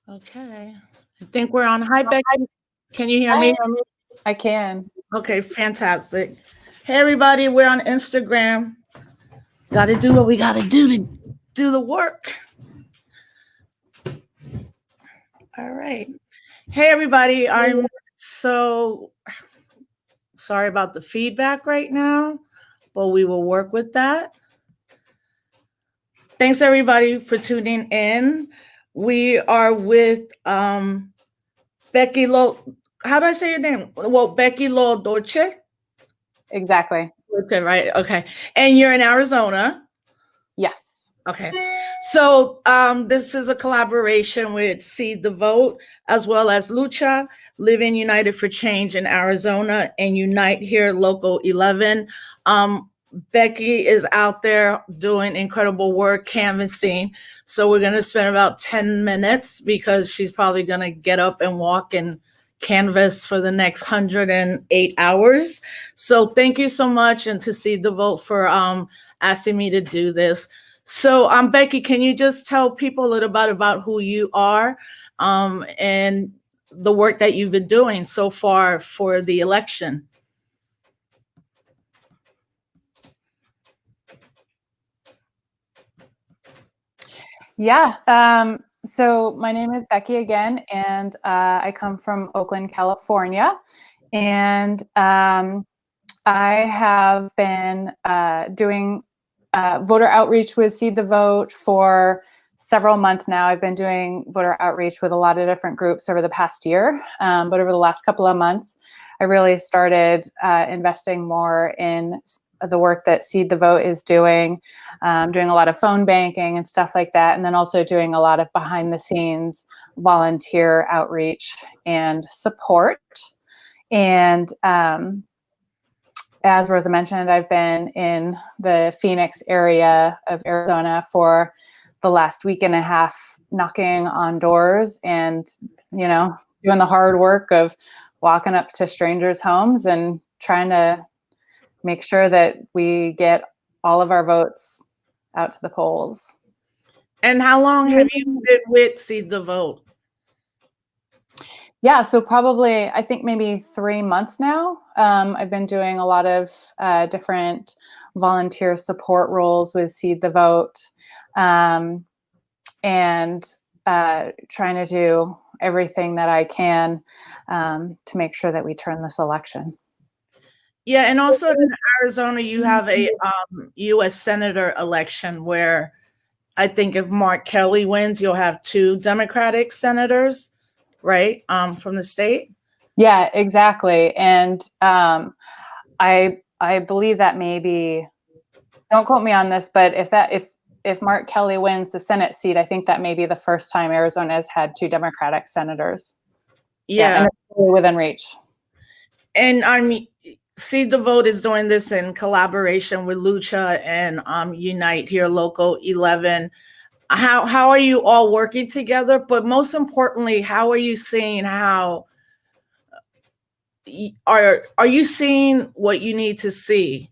Okay. I think we're on. Hi, Becky. Can you hear me? I can. Okay, fantastic. Hey, everybody. We're on Instagram. Got to do what we got to do do the work. All right. Hey, everybody. I'm so sorry about the feedback right now, but we will work with that. Thanks, everybody, for tuning in. We are with Becky Lo. How do I say your name? Well, Becky Lo Dolce. Exactly. Okay, right. Okay. And you're in Arizona. Yes. Okay. So this is a collaboration with Seed the Vote, as well as LUCHA, Living United for Change in Arizona, and Unite Here Local 11. Becky is out there doing incredible work canvassing. So we're going to spend about 10 minutes because she's probably going to get up and walk and canvas for the next 108 hours. So thank you so much, and to Seed the Vote for asking me to do this. So, Becky, can you just tell people a little bit about who you are and the work that you've been doing so far for the election? Yeah. So my name is Becky again, and I come from Oakland, California. And I have been doing voter outreach with Seed the Vote for several months now. I've been doing voter outreach with a lot of different groups over the past year. But over the last couple of months, I really started investing more in the work that Seed the Vote is doing a lot of phone banking and stuff like that. And then also doing a lot of behind the scenes volunteer outreach and support. And as Rosa mentioned, I've been in the Phoenix area of Arizona for the last week and a half, knocking on doors and, doing the hard work of walking up to strangers' homes and trying to make sure that we get all of our votes out to the polls. And how long have you been with Seed the Vote? Yeah, so probably, I think maybe 3 months now. I've been doing a lot of different volunteer support roles with Seed the Vote, and trying to do everything that I can to make sure that we turn this election. Yeah, and also in Arizona, you have a U.S. Senator election where I think if Mark Kelly wins, you'll have 2 Democratic senators, right, from the state. Yeah, exactly. And I believe that maybe, don't quote me on this, but if Mark Kelly wins the Senate seat, I think that may be the first time Arizona has had 2 Democratic senators. Yeah, and it's really within reach. And I mean, Seed the Vote is doing this in collaboration with Lucha and Unite Here Local 11. How are you all working together? But most importantly, how are you seeing how are you seeing what you need to see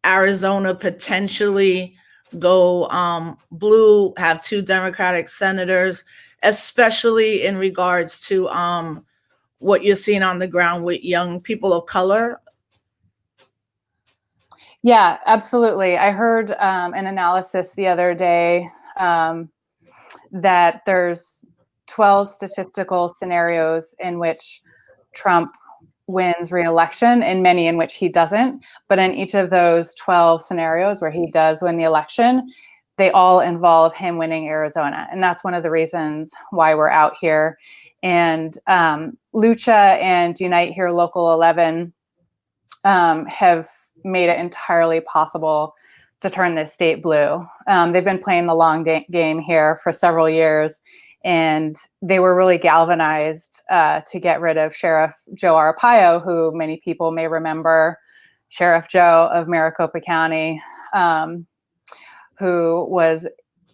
Arizona potentially go blue, have 2 Democratic senators, especially in regards to what you're seeing on the ground with young people of color? Yeah, absolutely. I heard an analysis the other day that there's 12 statistical scenarios in which Trump wins re-election and many in which he doesn't. But in each of those 12 scenarios where he does win the election, they all involve him winning Arizona. And that's one of the reasons why we're out here. And Lucha and Unite Here Local 11 have made it entirely possible to turn this state blue. They've been playing the long game here for several years, and they were really galvanized to get rid of Sheriff Joe Arpaio, who many people may remember, Sheriff Joe of Maricopa County, who was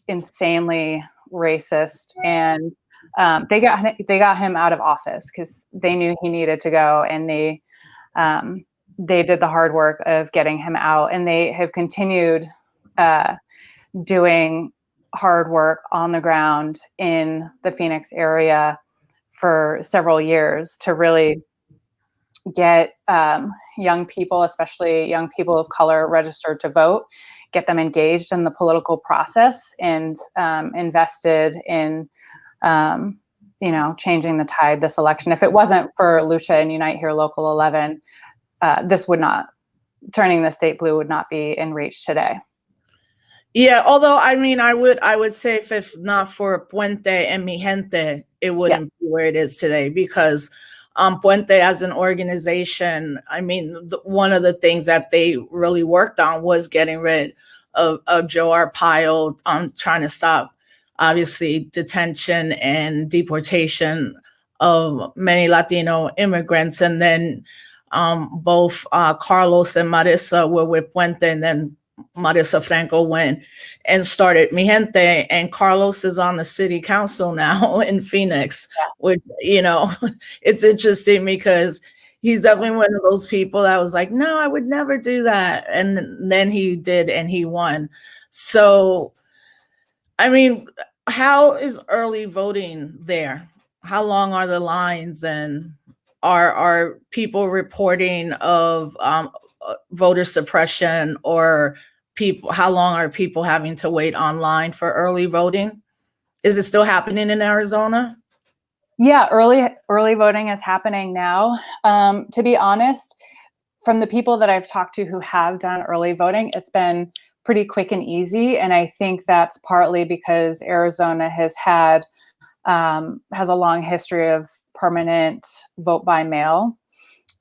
insanely racist. And they got him out of office because they knew he needed to go, and they did the hard work of getting him out, and they have continued doing hard work on the ground in the Phoenix area for several years to really get young people, especially young people of color, registered to vote, get them engaged in the political process, and invested in changing the tide this election. If it wasn't for Lucia and Unite Here Local 11, this would not, turning the state blue would not be in reach today. Yeah, although I mean, I would say if not for Puente and Mi Gente, it wouldn't be where it is today, because Puente as an organization, I mean, one of the things that they really worked on was getting rid of Joe Arpaio, trying to stop, obviously, detention and deportation of many Latino immigrants. And then both Carlos and Marissa were with Puente, and then Marissa Franco went and started Mi Gente, and Carlos is on the city council now in Phoenix, which, it's interesting because he's definitely one of those people that was like, no, I would never do that. And then he did, and he won. So, I mean, how is early voting there? How long are the lines, and are people reporting of voter suppression, or how long are people having to wait online for early voting? Is it still happening in Arizona? Yeah, early voting is happening now. To be honest, from the people that I've talked to who have done early voting, it's been pretty quick and easy. And I think that's partly because Arizona has a long history of permanent vote by mail.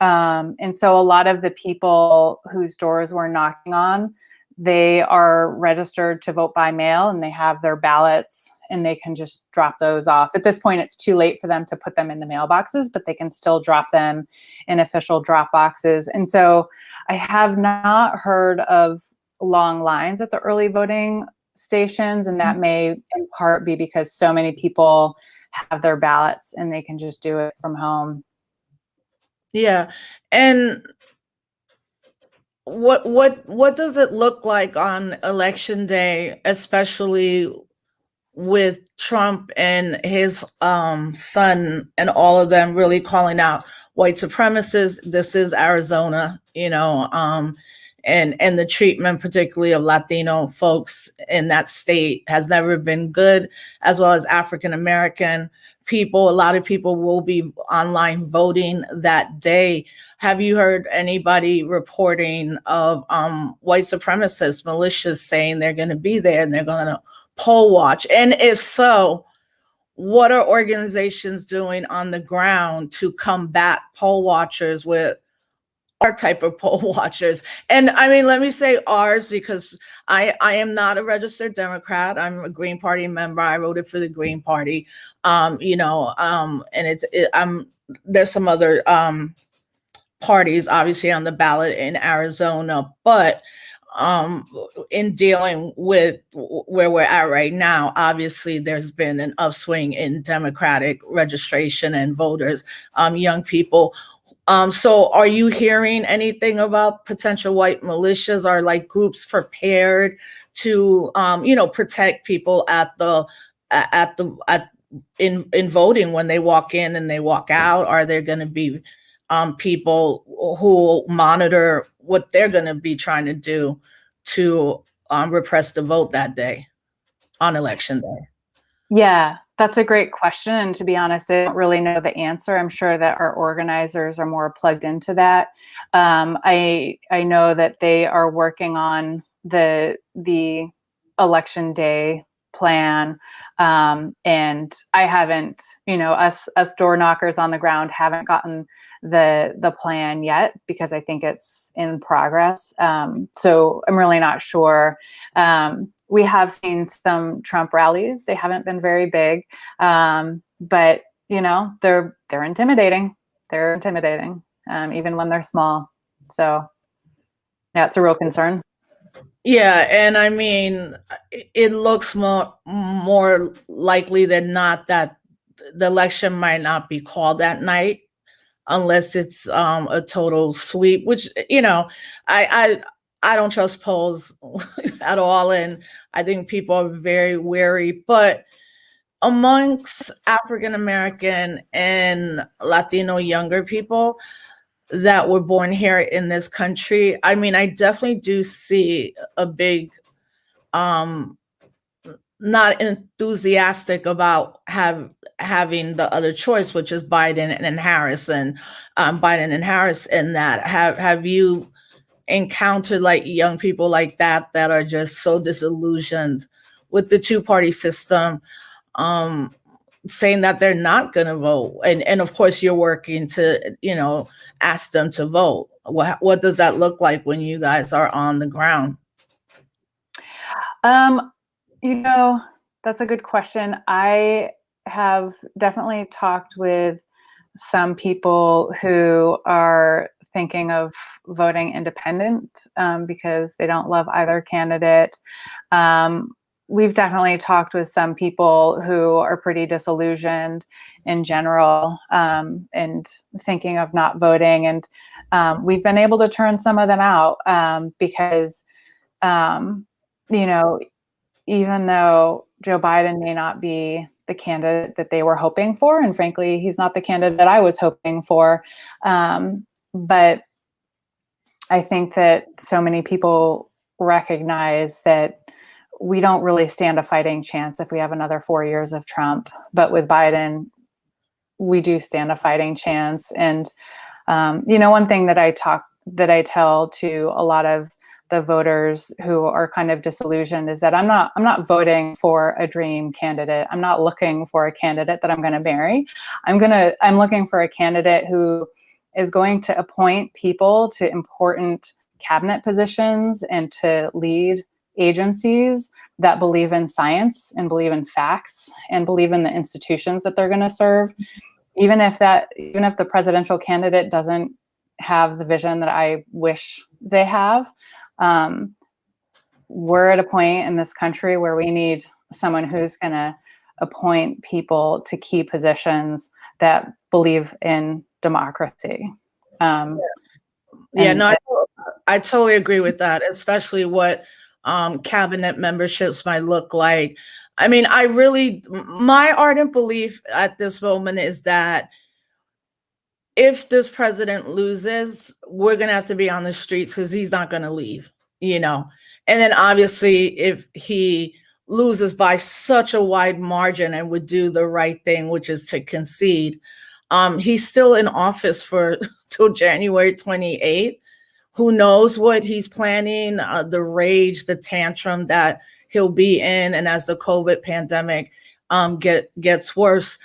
And so a lot of the people whose doors we're knocking on, they are registered to vote by mail, and they have their ballots, and they can just drop those off. At this point, it's too late for them to put them in the mailboxes, but they can still drop them in official drop boxes. And so I have not heard of long lines at the early voting stations, and that may in part be because so many people have their ballots and they can just do it from home. Yeah. And what does it look like on election day, especially with Trump and his son and all of them really calling out white supremacists? This is Arizona, and the treatment, particularly of Latino folks in that state, has never been good, as well as African American people. A lot of people will be online voting that day. Have you heard anybody reporting of white supremacist militias saying they're going to be there and they're going to poll watch? And if so, what are organizations doing on the ground to combat poll watchers with our type of poll watchers? And I mean, let me say ours, because I am not a registered Democrat. I'm a Green Party member. I voted for the Green Party. And there's some other parties obviously on the ballot in Arizona, but in dealing with where we're at right now, obviously there's been an upswing in Democratic registration and voters, young people. So are you hearing anything about potential white militias? Are like groups prepared to, protect people in voting when they walk in and they walk out? Are there going to be people who monitor what they're going to be trying to do to repress the vote that day on election day? Yeah, that's a great question. And to be honest, I don't really know the answer. I'm sure that our organizers are more plugged into that. I know that they are working on the election day plan. And I haven't, us door knockers on the ground haven't gotten the plan yet, because I think it's in progress. So I'm really not sure. We have seen some Trump rallies. They haven't been very big, but they're intimidating. They're intimidating, even when they're small. So yeah, it's a real concern. Yeah, and I mean, it looks more likely than not that the election might not be called that night, unless it's a total sweep. Which I I don't trust polls at all, and I think people are very wary. But amongst African American and Latino younger people that were born here in this country, I mean, I definitely do see a big um not enthusiastic about having the other choice, which is Biden and Harris, and Biden and Harris. In that, have you encountered like young people like that that are just so disillusioned with the two-party system, um, saying that they're not going to vote, and of course you're working to ask them to vote. What does that look like when you guys are on the ground? You know, that's a good question. I have definitely talked with some people who are thinking of voting independent because they don't love either candidate. We've definitely talked with some people who are pretty disillusioned in general and thinking of not voting. And we've been able to turn some of them out because, you know, even though Joe Biden may not be the candidate that they were hoping for, and frankly, he's not the candidate I was hoping for, but I think that so many people recognize that we don't really stand a fighting chance if we have another 4 years of Trump. But with Biden, we do stand a fighting chance. And one thing that I tell to a lot of the voters who are kind of disillusioned is that I'm not voting for a dream candidate. I'm not looking for a candidate that I'm going to marry. I'm looking for a candidate who is going to appoint people to important cabinet positions and to lead agencies that believe in science and believe in facts and believe in the institutions that they're going to serve. Even if the presidential candidate doesn't have the vision that I wish they have, we're at a point in this country where we need someone who's going to appoint people to key positions that believe in democracy. No, I totally agree with that, especially what cabinet memberships might look like. I mean, my ardent belief at this moment is that if this president loses, we're going to have to be on the streets because he's not going to leave, you know. And then obviously, if he loses by such a wide margin and would do the right thing, which is to concede, he's still in office for till January 28th. Who knows what he's planning, the rage, the tantrum that he'll be in, and as the COVID pandemic gets worse.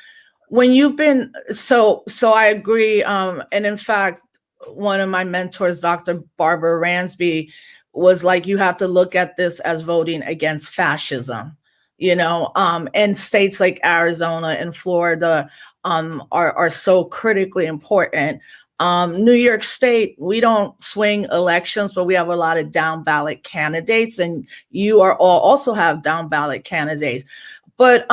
When you've been so I agree, and in fact, one of my mentors, Dr. Barbara Ransby, was like, you have to look at this as voting against fascism, and states like Arizona and Florida are so critically important. New York State, we don't swing elections, but we have a lot of down ballot candidates, and you are all also have down ballot candidates. But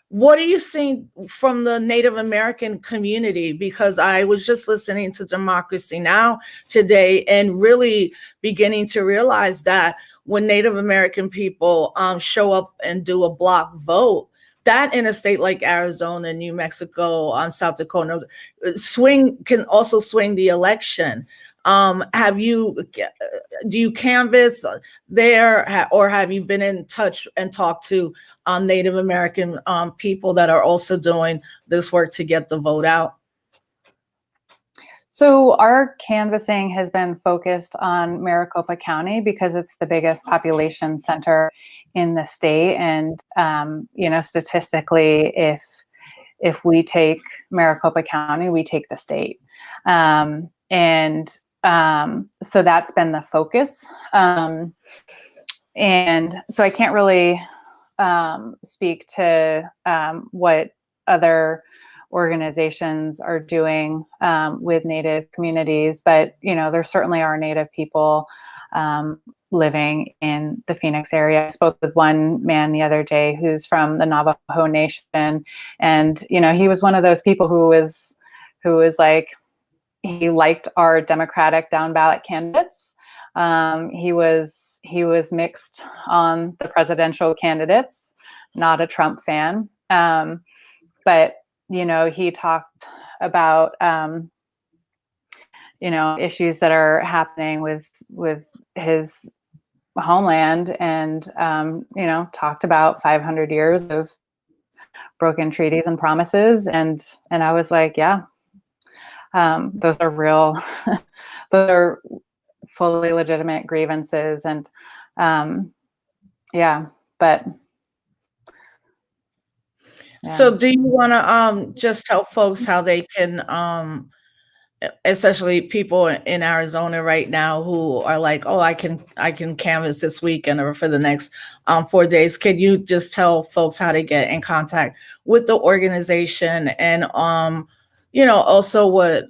what are you seeing from the Native American community? Because I was just listening to Democracy Now! Today and really beginning to realize that when Native American people show up and do a block vote, that in a state like Arizona, New Mexico, South Dakota, can also swing the election. Do you canvass there, or have you been in touch and talked to Native American people that are also doing this work to get the vote out? So our canvassing has been focused on Maricopa County because it's the biggest population center in the state. And, statistically, if we take Maricopa County, we take the state. So that's been the focus. And so I can't really speak to what other organizations are doing with Native communities, but there certainly are Native people living in the Phoenix area. I spoke with one man the other day who's from the Navajo Nation, and he was one of those people who was like, he liked our Democratic down ballot candidates, He was mixed on the presidential candidates, not a Trump fan. But, you know, he talked about, you know, issues that are happening with his homeland, and, you know, talked about 500 years of broken treaties and promises. And I was like, yeah, those are real, those are fully legitimate grievances. And yeah, but yeah. So do you want to just tell folks how they can especially people in Arizona right now who are like, oh, I can canvas this weekend or for the next 4 days. Can you just tell folks how to get in contact with the organization, and you know, also what,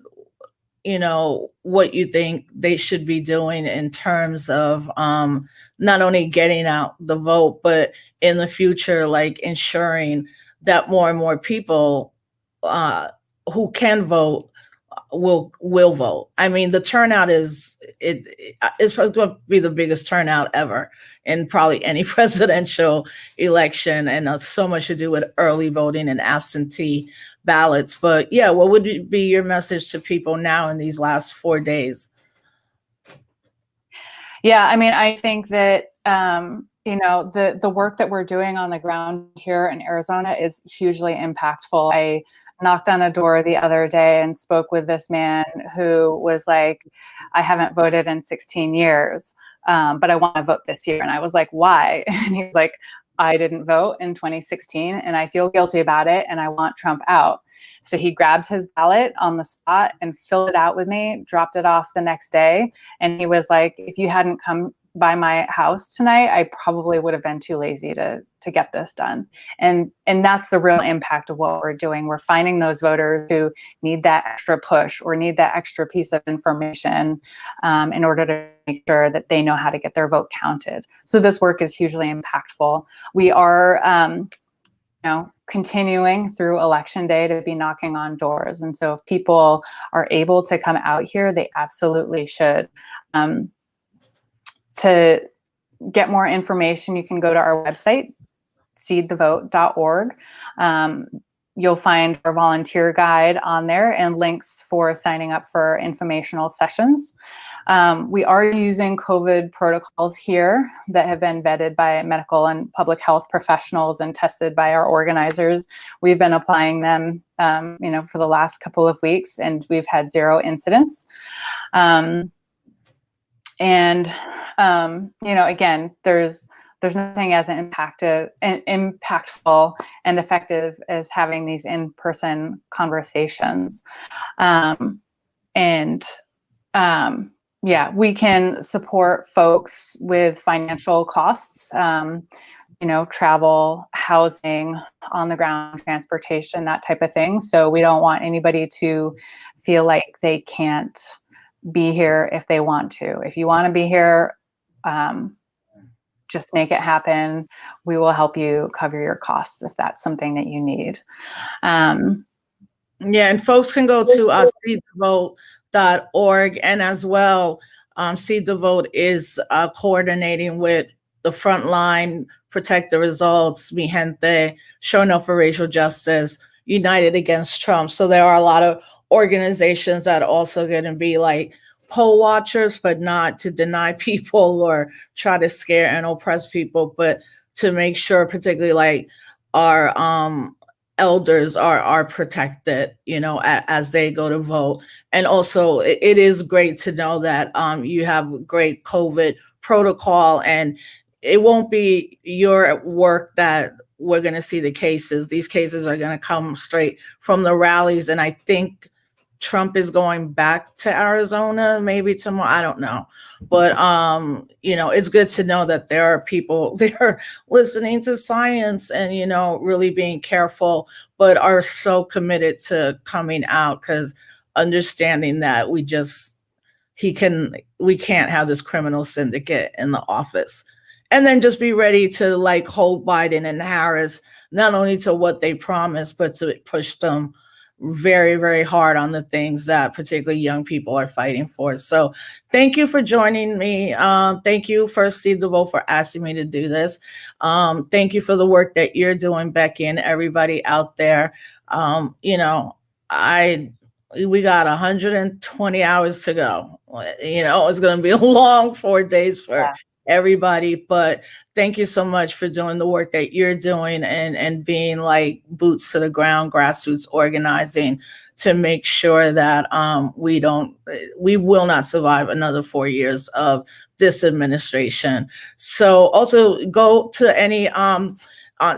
you know, what you think they should be doing in terms of not only getting out the vote, but in the future, like ensuring that more and more people who can vote will vote. I mean, the turnout it's going to be the biggest turnout ever in probably any presidential election, and so much to do with early voting and absentee ballots. But yeah, what would be your message to people now in these last 4 days? Yeah, I mean, I think that you know, the work that we're doing on the ground here in Arizona is hugely impactful. I knocked on a door the other day and spoke with this man who was like, I haven't voted in 16 years, but I want to vote this year. And I was like, why? And he was like, I didn't vote in 2016 and I feel guilty about it and I want Trump out. So he grabbed his ballot on the spot and filled it out with me, dropped it off the next day. And he was like, if you hadn't come by my house tonight, I probably would have been too lazy to get this done. And that's the real impact of what we're doing. We're finding those voters who need that extra push or need that extra piece of information in order to make sure that they know how to get their vote counted. So this work is hugely impactful. We are you know, continuing through election day to be knocking on doors. And so if people are able to come out here, they absolutely should. To get more information, you can go to our website, seedthevote.org. You'll find our volunteer guide on there and links for signing up for informational sessions. We are using COVID protocols here that have been vetted by medical and public health professionals and tested by our organizers. We've been applying them, you know, for the last couple of weeks, and we've had 0 incidents. You know, again, there's nothing as impactful and effective as having these in-person conversations. Yeah, we can support folks with financial costs, you know, travel, housing, on the ground transportation, that type of thing. So we don't want anybody to feel like they can't be here if they want to. If you want to be here, just make it happen. We will help you cover your costs if that's something that you need. Yeah, and folks can go to seedthevote.org, and as well, Seed the Vote is coordinating with the Frontline, Protect the Results, Mi Gente, Showing Up for Racial Justice, United Against Trump. So there are a lot of organizations that are also going to be like poll watchers, but not to deny people or try to scare and oppress people, but to make sure particularly like our elders are protected, you know, as they go to vote. And also it is great to know that you have great COVID protocol, and it won't be your work that we're going to see the cases. These cases are going to come straight from the rallies. And I think Trump is going back to Arizona maybe tomorrow. I don't know. But, you know, it's good to know that there are people there listening to science and, you know, really being careful, but are so committed to coming out, because understanding that we can't have this criminal syndicate in the office. And then just be ready to like hold Biden and Harris, not only to what they promised, but to push them very, very hard on the things that particularly young people are fighting for. So thank you for joining me. Thank you, First Seed the Vote, for asking me to do this. Thank you for the work that you're doing, Becky, and everybody out there. You know, we got 120 hours to go. You know, it's going to be a long 4 days for everybody, but thank you so much for doing the work that you're doing and being like boots to the ground, grassroots organizing to make sure that we will not survive another 4 years of this administration. So also go to any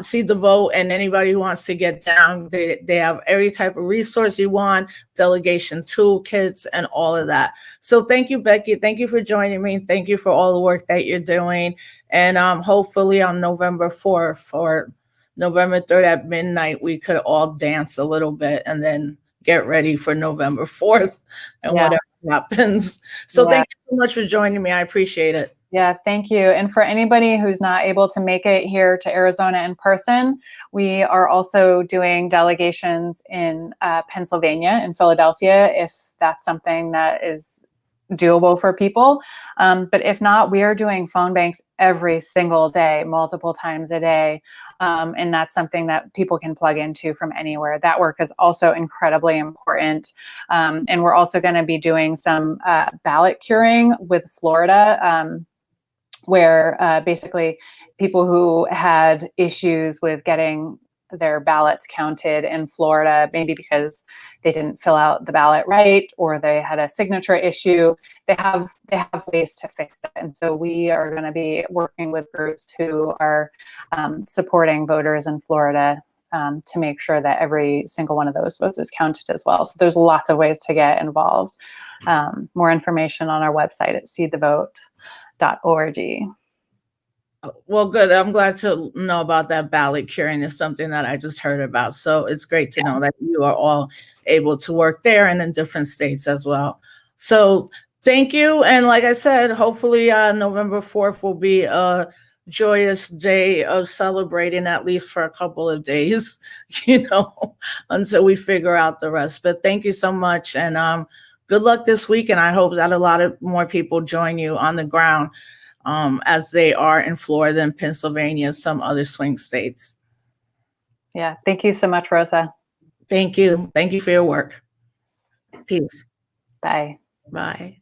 See the Vote, and anybody who wants to get down, they have every type of resource you want, delegation toolkits and all of that. So thank you, Becky. Thank you for joining me. Thank you for all the work that you're doing. And hopefully on November 4th or November 3rd at midnight, we could all dance a little bit and then get ready for November 4th and whatever happens. So thank you so much for joining me. I appreciate it. Yeah, thank you. And for anybody who's not able to make it here to Arizona in person, we are also doing delegations in Pennsylvania, in Philadelphia, if that's something that is doable for people. But if not, we are doing phone banks every single day, multiple times a day. And that's something that people can plug into from anywhere. That work is also incredibly important. And we're also going to be doing some ballot curing with Florida, where basically people who had issues with getting their ballots counted in Florida, maybe because they didn't fill out the ballot right or they had a signature issue, they have ways to fix it. And so we are going to be working with groups who are supporting voters in Florida to make sure that every single one of those votes is counted as well. So there's lots of ways to get involved. More information on our website at seedthevote.org. Well, good. I'm glad to know about that ballot curing. Is something that I just heard about. So it's great to know that you are all able to work there and in different states as well. So thank you. And like I said, hopefully November 4th will be a joyous day of celebrating, at least for a couple of days, you know, until we figure out the rest. But thank you so much. And good luck this week. And I hope that a lot of more people join you on the ground, as they are in Florida and Pennsylvania, some other swing states. Yeah. Thank you so much, Rosa. Thank you. Thank you for your work. Peace. Bye. Bye.